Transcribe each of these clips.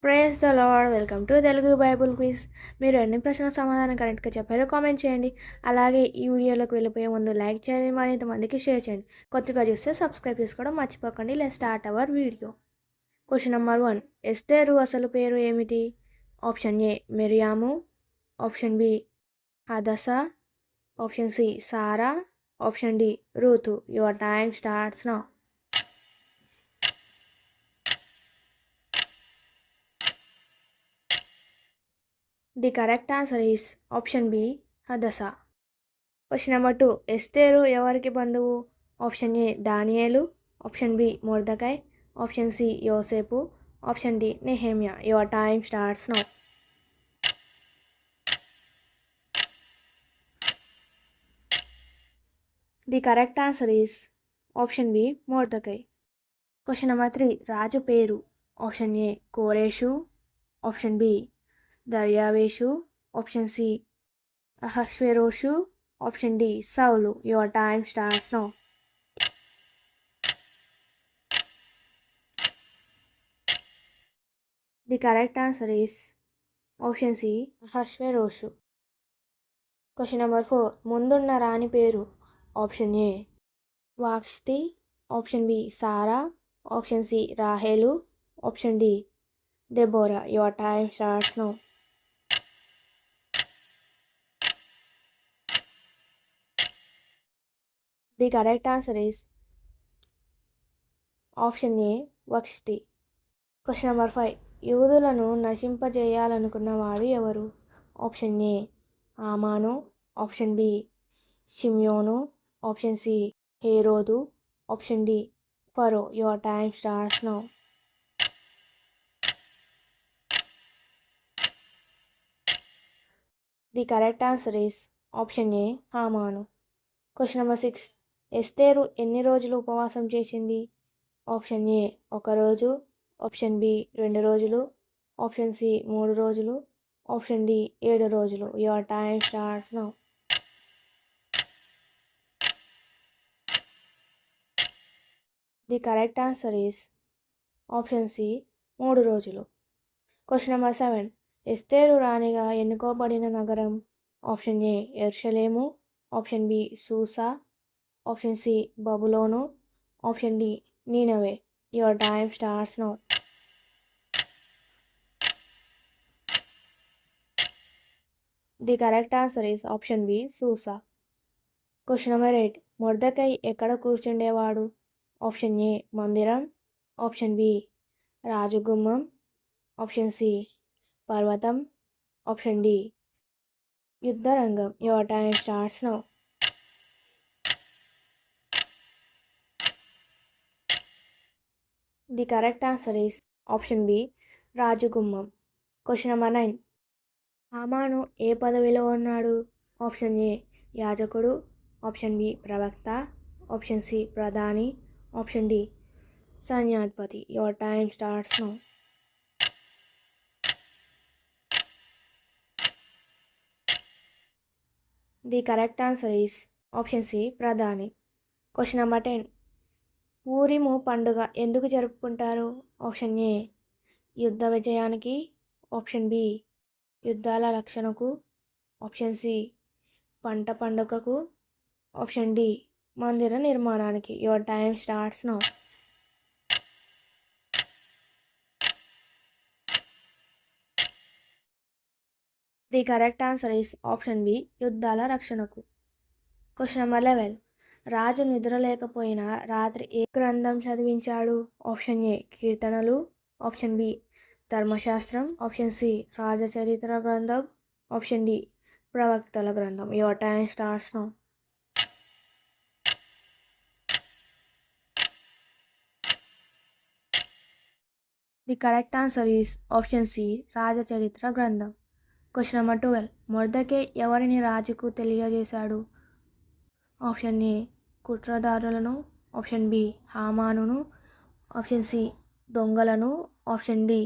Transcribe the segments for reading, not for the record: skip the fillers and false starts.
Praise the lord. Welcome to Telugu Bible quiz. మీరు ఎన్ని ప్రశ్నలకు సమాధానం కరెక్ట్గా చెప్పారో కామెంట్ చేయండి. అలాగే ఈ వీడియోలోకి వెళ్ళిపోయే ముందు లైక్ చేయండి, మరింత మందికి షేర్ చేయండి. కొత్తగా చూస్తే సబ్స్క్రైబ్ చేసుకోవడం మర్చిపోకండి. Let's start our video. Question number 1. Esther అసలు పేరు ఏమిటి? Option A Miriam, option B Hadassah, option C Sarah, option D Ruth. Your time starts now. The correct answer is option B Hadassah. Question number 2. Esther ఎవరికి బంధువు? Option A Daniel, option B Mordecai, option C యోసేపు, option D Nehemiah. Your time starts now. The correct answer is option B Mordecai. Question number 3. రాజు పేరు? Option A కోరేషు, option B దర్యావేషు, option C అహష్వేరోషు, option D Saul. Your time starts now. The correct answer is option C అహష్వేరోషు. Question number 4. ముందున్న రాణి పేరు? Option A Vashti, option B Sarah, option C రాహేలు, option D Deborah. Your time starts now. The correct answer is option A Vashti. Question number 5. యూదులను నశింపజేయాలనుకున్న వాడు ఎవరు? Option A ఆమాను, ఆప్షన్ బి షిమ్యోను, ఆప్షన్ సి హేరోదు, ఆప్షన్ డి ఫరో. Your time starts now. The correct answer is option A హామాను. Question number 6. ఎస్తేరు ఎన్ని రోజులు ఉపవాసం చేసింది? ఆప్షన్ ఏ 1 రోజు, ఆప్షన్ బి 2 రోజులు, ఆప్షన్ సి 3 రోజులు, ఆప్షన్ డి 7 రోజులు. Your time starts now. The correct answer is option C 3 రోజులు. Question number 7. ఎస్తేరు రాణిగా ఎన్నుకోబడిన నగరం? ఆప్షన్ ఏ యెరూషలేము, option B Susa, option C బబులోను, option D Nineveh. Your time starts now. The correct answer is option B Susa. Question number 8. మొర్దెకై ఎక్కడ కూర్చుండేవాడు? Option A మందిరం, ఆప్షన్ బి రాజగుమ్మం, ఆప్షన్ సి పర్వతం, ఆప్షన్ డి యుద్ధరంగం. Your time starts now. The correct answer is option B రాజగుమ్మం. Question number 9. హామాను ఏ పదవిలో ఉన్నాడు? ఆప్షన్ ఏ యాజకుడు, ఆప్షన్ బి ప్రవక్త, ఆప్షన్ సి ప్రధాని, ఆప్షన్ డి సైన్యాధిపతి. Your time starts now. The correct answer is option C ప్రధాని. Question number 10. పూరిము పండుగ ఎందుకు జరుపుకుంటారు? ఆప్షన్ ఏ యుద్ధ విజయానికి, ఆప్షన్ బి యుద్ధాల రక్షణకు, ఆప్షన్ సి పంట పండుగకు, ఆప్షన్ డి మందిర నిర్మాణానికి. Your time starts now. The correct answer is option B యుద్ధాల రక్షణకు. Question number 11. రాజు నిద్ర లేకపోయినా రాత్రి ఏ గ్రంథం చదివించాడు? ఆప్షన్ ఏ కీర్తనలు, ఆప్షన్ బి ధర్మశాస్త్రం, ఆప్షన్ సి రాజచరిత్ర గ్రంథం, ఆప్షన్ డి ప్రవక్తల గ్రంథం. Your time starts now. The correct answer is option C రాజచరిత్ర గ్రంథం. Question number 12. మొర్దెకై ఎవరిని రాజుకు తెలియజేశాడు? ఆప్షన్ ఏ కుట్రదారులను, ఆప్షన్ బి హామానును, ఆప్షన్ సి దొంగలను, ఆప్షన్ డి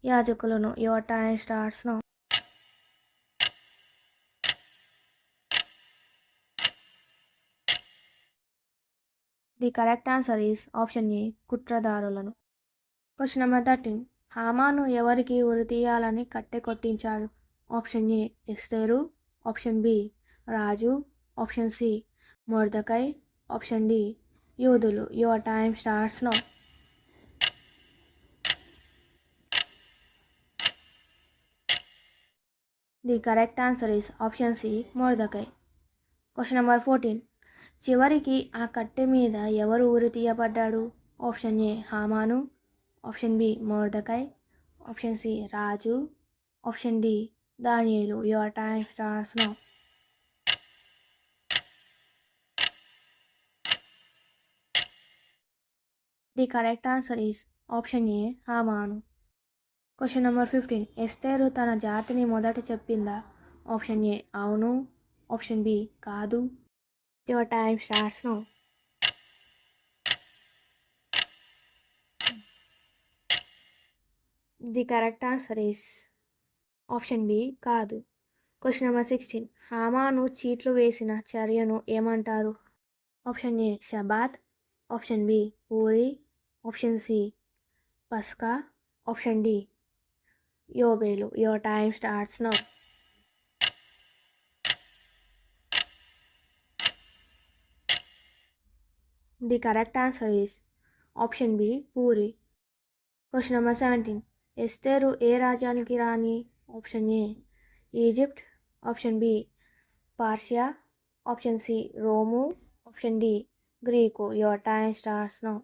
యాజకులను. Your time starts now. The correct answer is option A కుట్రదారులను. Question number 13. హామాను ఎవరికి ఉరి తీయాలని కట్టె కొట్టించాడు? Option A Esther, option B రాజు, option C Mordecai, option D యూదులు. Your time starts now. The correct answer is option C Mordecai. Question number 14. చివరికి ఆ కట్టె మీద ఎవరు ఉరి తీయబడ్డాడు? ఆప్షన్ ఏ హామాను, option B Mordecai, option C రాజు, option D Daniel. Your time starts now. The correct answer is option A హామాను. Question number 15. ఎస్తేరు తన జాతిని మొదట చెప్పిందా? ఆప్షన్ ఏ అవును, ఆప్షన్ బి కాదు. Your time starts now. The correct answer is option B కాదు. Question number 16. హామాను చీట్లు వేసిన చర్యను ఏమంటారు? Option A Shabbat, option B ఊరి, ఆప్షన్ సి పస్కా, ఆప్షన్ డి యోబేలు. Your time starts now. The correct answer is option B పూరి. Question number 17. ఎస్తేరు ఏ రాజ్యానికి రాణి? Option A Egypt, option B Persia, option C Rome, option D Greek. Your time starts now.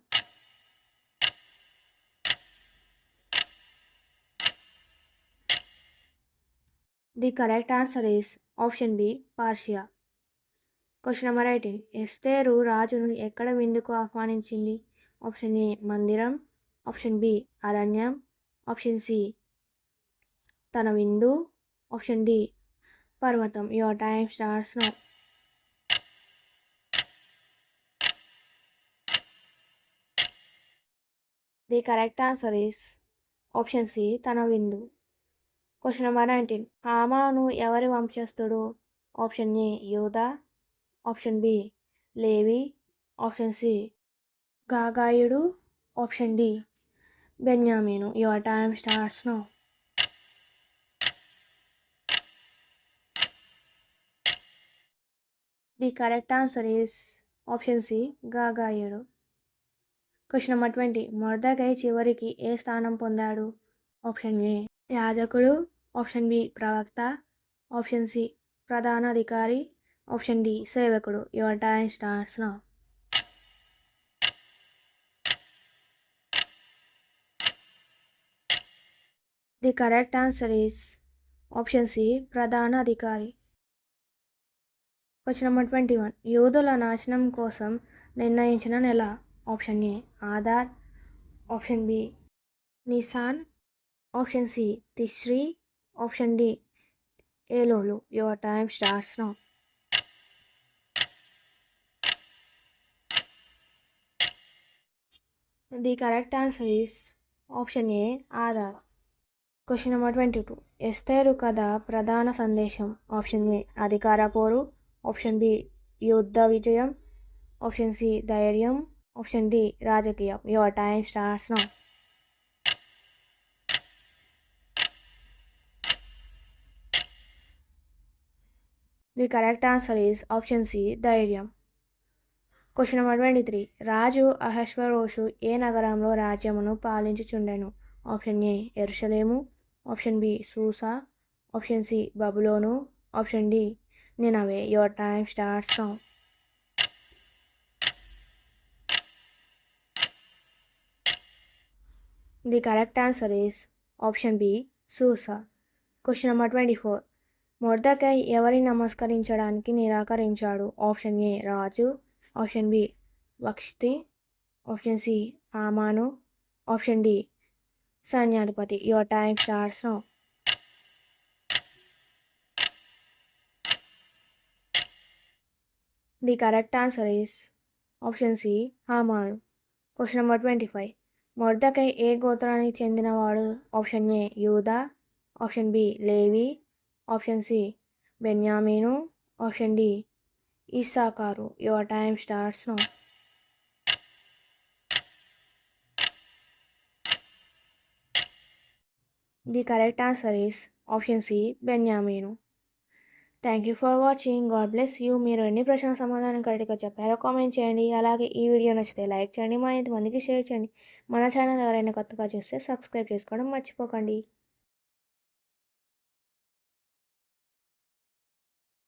The correct answer is option B Persia. Question number 18. Esther రాజును ఎక్కడ విందుకు ఆహ్వానించింది? Option A మందిరం, option B అరణ్యం, option C తన విందు, option D పర్వతం. Your time starts now. The correct answer is option C తన విందు. Question number 19. హామాను ఎవరి వంశస్థుడు? ఆప్షన్ ఏ యూదా, option B Levi, option C గాగాయుడు, ఆప్షన్ డి బెన్యామీను. Your time starts now. The correct answer is option C గాగాయుడు. Question number 20. Mordecai చివరికి ఏ స్థానం పొందాడు? ఆప్షన్ ఏ యాజకుడు, ఆప్షన్ బి ప్రవక్త, ఆప్షన్ సి ప్రధానాధికారి, ఆప్షన్ డి సేవకుడు. Your time starts now. The correct answer is option C ప్రధానాధికారి. Question number 21. యూదుల నాశనం కోసం నిర్ణయించిన నెల? Option A Adar, option B Nisan, option C Tishri, option D ఏలోలు. Your time starts now. The correct answer is option A Adar. Question number 22. Esther కథ ప్రధాన సందేశం? ఆప్షన్ ఏ అధికార పోరు, ఆప్షన్ బి యుద్ధ విజయం, ఆప్షన్ సి ధైర్యం, option D రాజకీయం. Your time starts now. The correct answer is option C ధైర్యం. Question number 23. రాజు అహష్వేరోషు ఏ నగరంలో రాజ్యమును పాలించుచుండెను? ఆప్షన్ ఏ యెరూషలేము, option B Susa, option C బబులోను, option D Nineveh. Your time starts now. The correct answer is option B Susa. Question number 24. Mordecai ఎవరిని నమస్కరించడానికి నిరాకరించాడు? ఆప్షన్ ఏ రాజు, option B Vashti, option C హామాను, option D సైన్యాధిపతి. Your time starts now. The correct answer is option C హామాను. Question number 25. Mordecai ఏ గోత్రానికి చెందినవాడు? ఆప్షన్ ఏ యూదా, option B Levi, option C బెన్యామీను, ఆప్షన్ డి ఇస్సాకారు. Your time starts now. The correct answer is option C బెన్యామీను. Thank you for watching. God bless you. మీరు ఎన్ని ప్రశ్నల సమాధానం కరెక్ట్గా చెప్పారో కామెంట్ చేయండి. అలాగే ఈ వీడియో నచ్చితే లైక్ చేయండి, మా ఇంతమందికి షేర్ చేయండి. మన ఛానల్ ఎవరైనా కొత్తగా చూస్తే సబ్స్క్రైబ్ చేసుకోవడం మర్చిపోకండి.